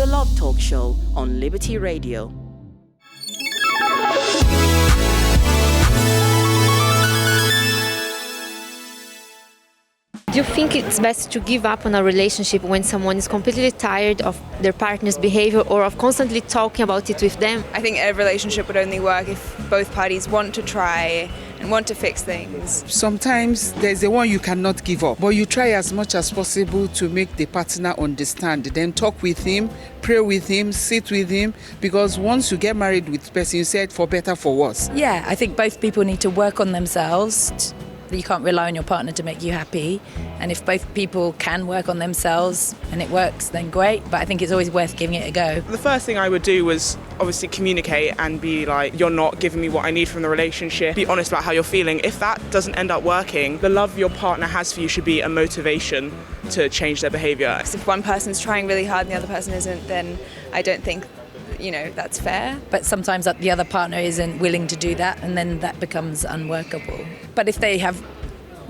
The Love Talk Show on Liberty Radio. Do you think it's best to give up on a relationship when someone is completely tired of their partner's behavior or of constantly talking about it with them? I think a relationship would only work if both parties want to try and want to fix things. Sometimes there's the one you cannot give up, but you try as much as possible to make the partner understand. Then talk with him, pray with him, sit with him, because once you get married with the person, you said for better, for worse. Yeah, I think both people need to work on themselves. You can't rely on your partner to make you happy. And if both people can work on themselves and it works, then great. But I think it's always worth giving it a go. The first thing I would do was obviously communicate and be like, you're not giving me what I need from the relationship. Be honest about how you're feeling. If that doesn't end up working, the love your partner has for you should be a motivation to change their behaviour. If one person's trying really hard and the other person isn't, then I don't think that's fair. But sometimes the other partner isn't willing to do that, and then that becomes unworkable. But if they have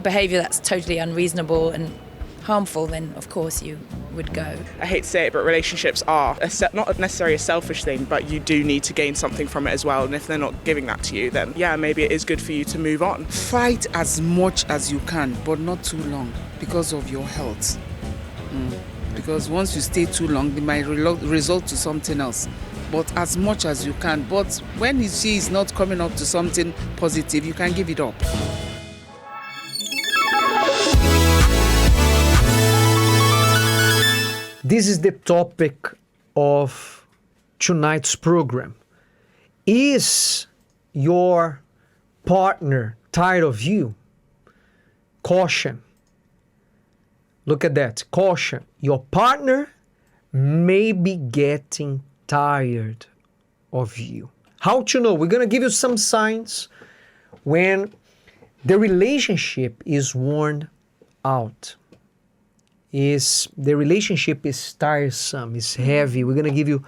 behaviour that's totally unreasonable and harmful, then of course you would go. I hate to say it, but relationships are not necessarily a selfish thing, but you do need to gain something from it as well. And if they're not giving that to you, then yeah, maybe it is good for you to move on. Fight as much as you can, but not too long, because of your health. Because once you stay too long, it might result to something else. But as much as you can. But when she is not coming up to something positive, you can give it up. This is the topic of tonight's program. Is your partner tired of you? Caution. Look at that. Caution. Your partner may be getting tired of you. How to know? We're going to give you some signs when the relationship is worn out. The relationship is tiresome, is heavy. We're going to give you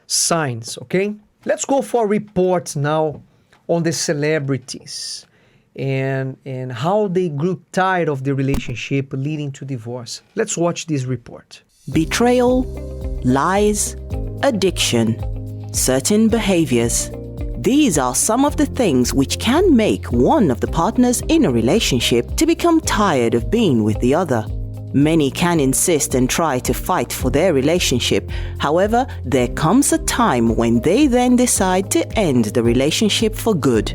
signs, okay? Let's go for reports now on the celebrities and how they grew tired of the relationship leading to divorce. Let's watch this report. Betrayal, lies, addiction, certain behaviors. These are some of the things which can make one of the partners in a relationship to become tired of being with the other. Many can insist and try to fight for their relationship. However, there comes a time when they then decide to end the relationship for good.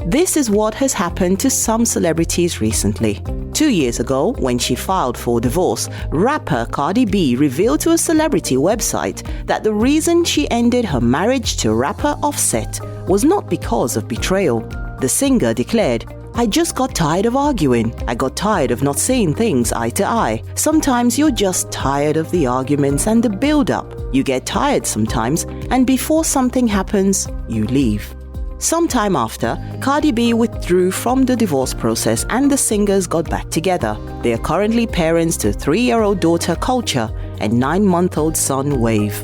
This is what has happened to some celebrities recently. 2 years ago, when she filed for divorce, rapper Cardi B revealed to a celebrity website that the reason she ended her marriage to rapper Offset was not because of betrayal. The singer declared, "I just got tired of arguing. I got tired of not seeing things eye to eye. Sometimes you're just tired of the arguments and the build-up. You get tired sometimes, and before something happens, you leave." Sometime after, Cardi B withdrew from the divorce process and the singers got back together. They are currently parents to 3-year-old daughter Culture and 9-month-old son Wave.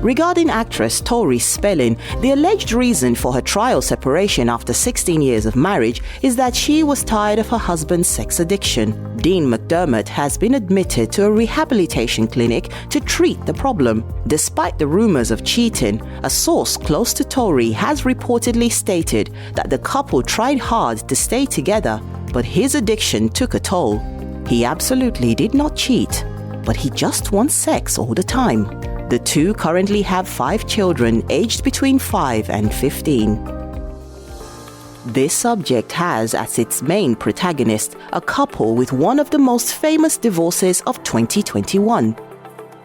Regarding actress Tori Spelling, the alleged reason for her trial separation after 16 years of marriage is that she was tired of her husband's sex addiction. Dean McDermott has been admitted to a rehabilitation clinic to treat the problem. Despite the rumors of cheating, a source close to Tori has reportedly stated that the couple tried hard to stay together, but his addiction took a toll. He absolutely did not cheat, but he just wants sex all the time. The two currently have 5 children aged between 5 and 15. This subject has as its main protagonist a couple with one of the most famous divorces of 2021.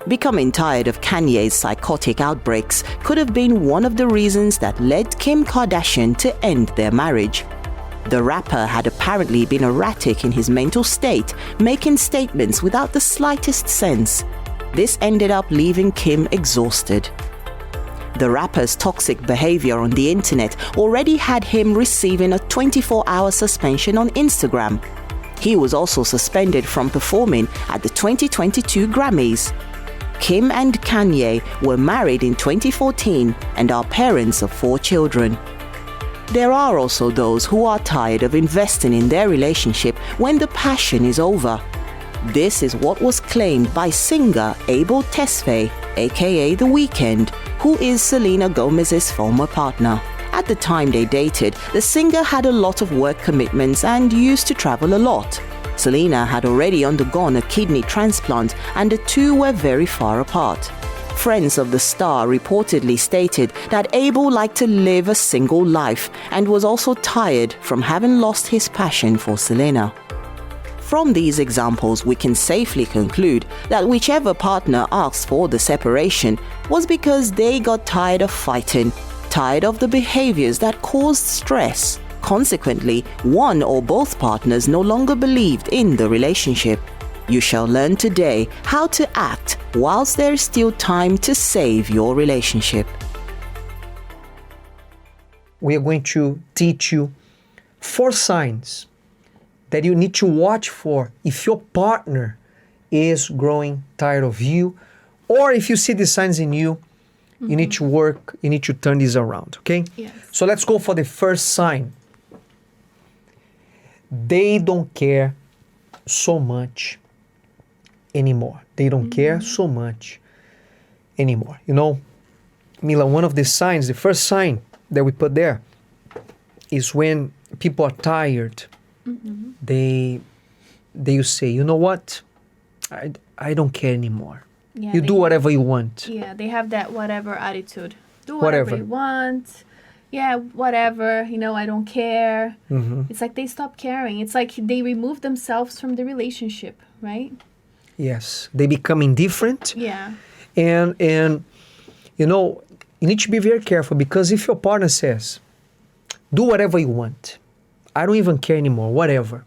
Becoming tired of Kanye's psychotic outbreaks could have been one of the reasons that led Kim Kardashian to end their marriage. The rapper had apparently been erratic in his mental state, making statements without the slightest sense. This ended up leaving Kim exhausted. The rapper's toxic behavior on the internet already had him receiving a 24-hour suspension on Instagram. He was also suspended from performing at the 2022 Grammys. Kim and Kanye were married in 2014 and are parents of 4 children. There are also those who are tired of investing in their relationship when the passion is over. This is what was claimed by singer Abel Tesfaye, aka The Weeknd, who is Selena Gomez's former partner. At the time they dated, the singer had a lot of work commitments and used to travel a lot. Selena had already undergone a kidney transplant and the two were very far apart. Friends of the star reportedly stated that Abel liked to live a single life and was also tired from having lost his passion for Selena. From these examples, we can safely conclude that whichever partner asked for the separation was because they got tired of fighting, tired of the behaviors that caused stress. Consequently, one or both partners no longer believed in the relationship. You shall learn today how to act whilst there is still time to save your relationship. We are going to teach you 4 signs that you need to watch for if your partner is growing tired of you, or if you see the signs in you, you need to work, you need to turn this around, okay? Yes. So let's go for the first sign. They don't care so much anymore. They don't care so much anymore. You know, Mila, one of the signs, the first sign that we put there is when people are tired, they will say, you know what, I don't care anymore. Yeah, You do whatever you want. Yeah, they have that whatever attitude. Do Whatever. whatever you want. Yeah, whatever. You know, I don't care. Mm-hmm. It's like they stop caring. It's like they remove themselves from the relationship, right? Yes, they become indifferent. Yeah. And you know, you need to be very careful, because if your partner says, do whatever you want, I don't even care anymore, whatever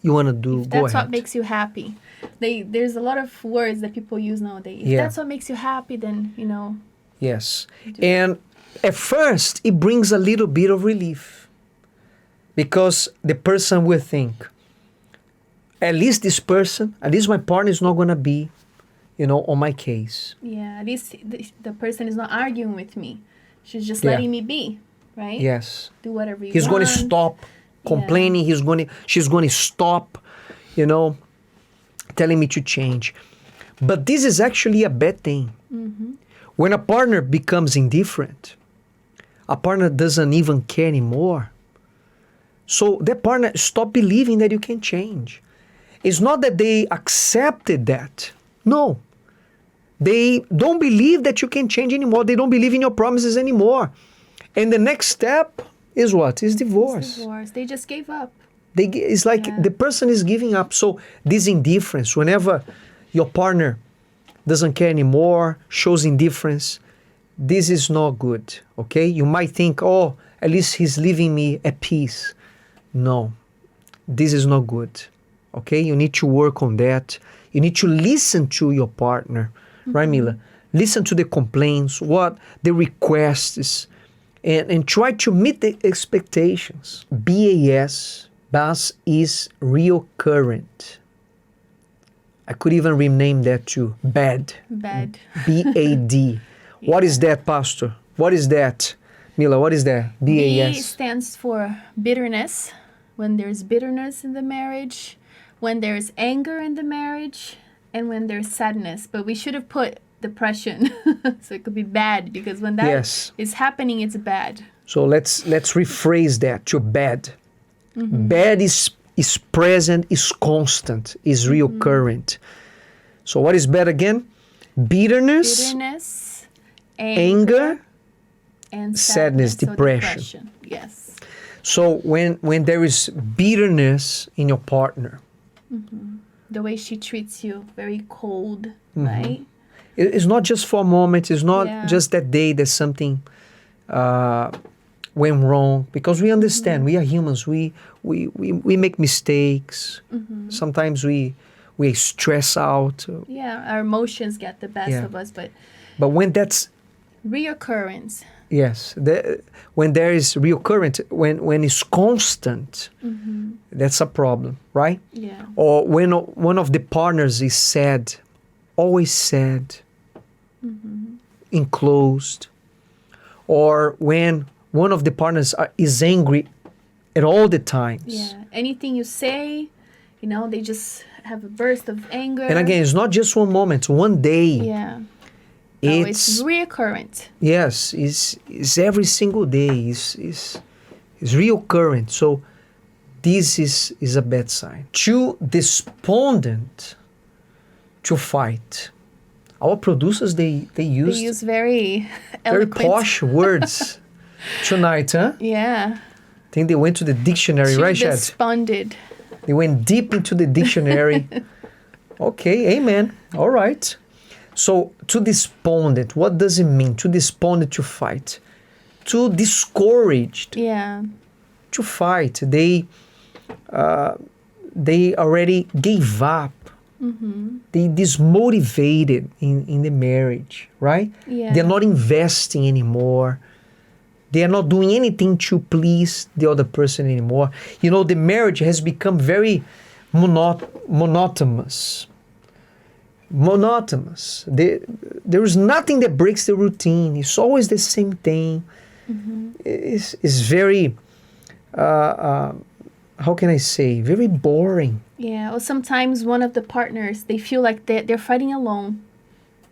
you want to do, If go that's ahead. what makes you happy. There's a lot of words that people use nowadays. If Yeah. that's what makes you happy, then, you know. Yes. And at first, it brings a little bit of relief, because the person will think, at least my partner is not going to be, you know, on my case. Yeah, at least the person is not arguing with me. She's just Yeah. letting me be, right? Yes. Do whatever you He's want. going to stop complaining. She's going to stop, you know, telling me to change. But this is actually a bad thing. When a partner becomes indifferent, a partner doesn't even care anymore. So that partner stop believing that you can change. It's not that they accepted that. No. They don't believe that you can change anymore. They don't believe in your promises anymore. And the next step is what? Is divorce. Divorce. They just gave up. It's like Yeah. the person is giving up. So this indifference, whenever your partner doesn't care anymore, shows indifference, this is not good, okay? You might think, oh, at least he's leaving me at peace. No, this is not good, okay? You need to work on that. You need to listen to your partner, right, Mila? Listen to the complaints, what the requests, and try to meet the expectations. BAS is reoccurrent. I could even rename that to BAD. Bad. BAD. What is that, Pastor? What is that? Mila, what is that? B BAS. stands for bitterness. When there's bitterness in the marriage, when there's anger in the marriage, and when there's sadness. But we should have put depression. So it could be bad, because when that Yes. is happening, it's bad. So let's rephrase that to BAD. Bad is present, is constant, is reoccurrent. So what is bad again? Bitterness, Bitterness, anger, and sadness, so depression. Yes. So when there is bitterness in your partner, The way she treats you, very cold, Mm-hmm. right? it's not just for a moment, it's not Yeah. just that day that something went wrong, because we understand, we are humans, we make mistakes, sometimes we stress out, Yeah, our emotions get the best Yeah. of us, but but when that's reoccurrence. yes, when there is reoccurrent, when it's constant, that's a problem, right? Yeah. Or when one of the partners is sad, always sad, enclosed, or when one of the partners is angry at all the times. Yeah. Anything you say, you know, they just have a burst of anger. And again, it's not just one moment, one day. Yeah. No, it's It's reoccurrent. yes, it's every single day. It's reoccurrent. So this is a bad sign. Too despondent to fight. Our producers they They use use very very eloquent. posh words tonight, huh? Yeah. I think they went to the dictionary, Too right, Chad? desponded. They went deep into the dictionary. Okay, amen. All right. So, too despondent, what does it mean? Too despondent to fight. Too discouraged Yeah. to fight. They already gave up. They dismotivated in the marriage, right? Yeah. They're not investing anymore. They are not doing anything to please the other person anymore. You know, the marriage has become very monotonous. There is nothing that breaks the routine. It's always the same thing. It's very, how can I say, very boring. Yeah. Or sometimes one of the partners, they feel like they're fighting alone.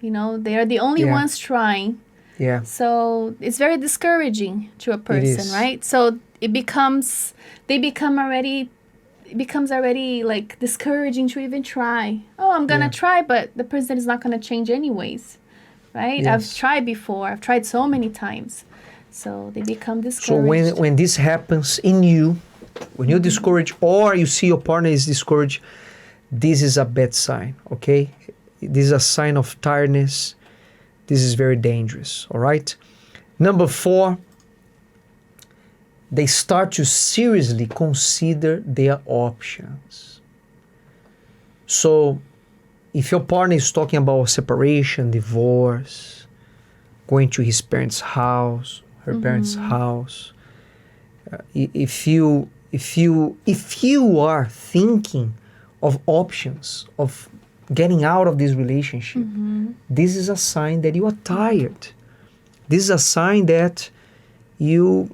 You know, they are the only Yeah. ones trying. Yeah. So it's very discouraging to a person, is. right? So it becomes already like discouraging to even try. Oh, I'm gonna try, but the person is not gonna change anyways, right? Yes. I've tried before. I've tried so many times, so they become So discouraged. when this happens in you, when you're discouraged or you see your partner is discouraged, this is a bad sign, okay? This is a sign of tiredness. This is very dangerous, all right? Number 4, they start to seriously consider their options. So if your partner is talking about separation, divorce, going to his parents' house, her parents' house, if you are thinking of options of getting out of this relationship, this is a sign that you are tired. This is a sign that you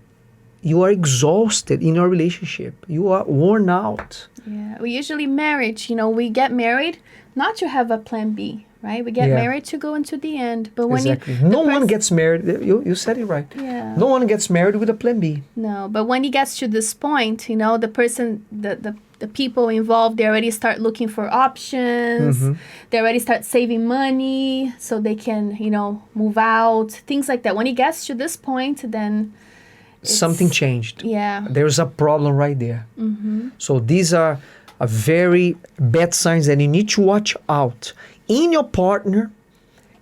are exhausted in your relationship. You are worn out. Yeah, we usually we get married not to have a plan B, right? We get Yeah. married to go into the end, but when Exactly. the No one pers- gets married. You said it right. Yeah. No one gets married with a plan B. No, but when it gets to this point, the person, the people involved, they already start looking for options. They already start saving money so they can, move out, things like that. When it gets to this point, then Something changed. yeah, There's a problem right there. So these are very bad signs that you need to watch out in your partner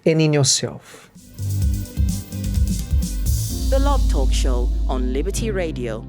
and in yourself. The Love Talk Show on Liberty Radio.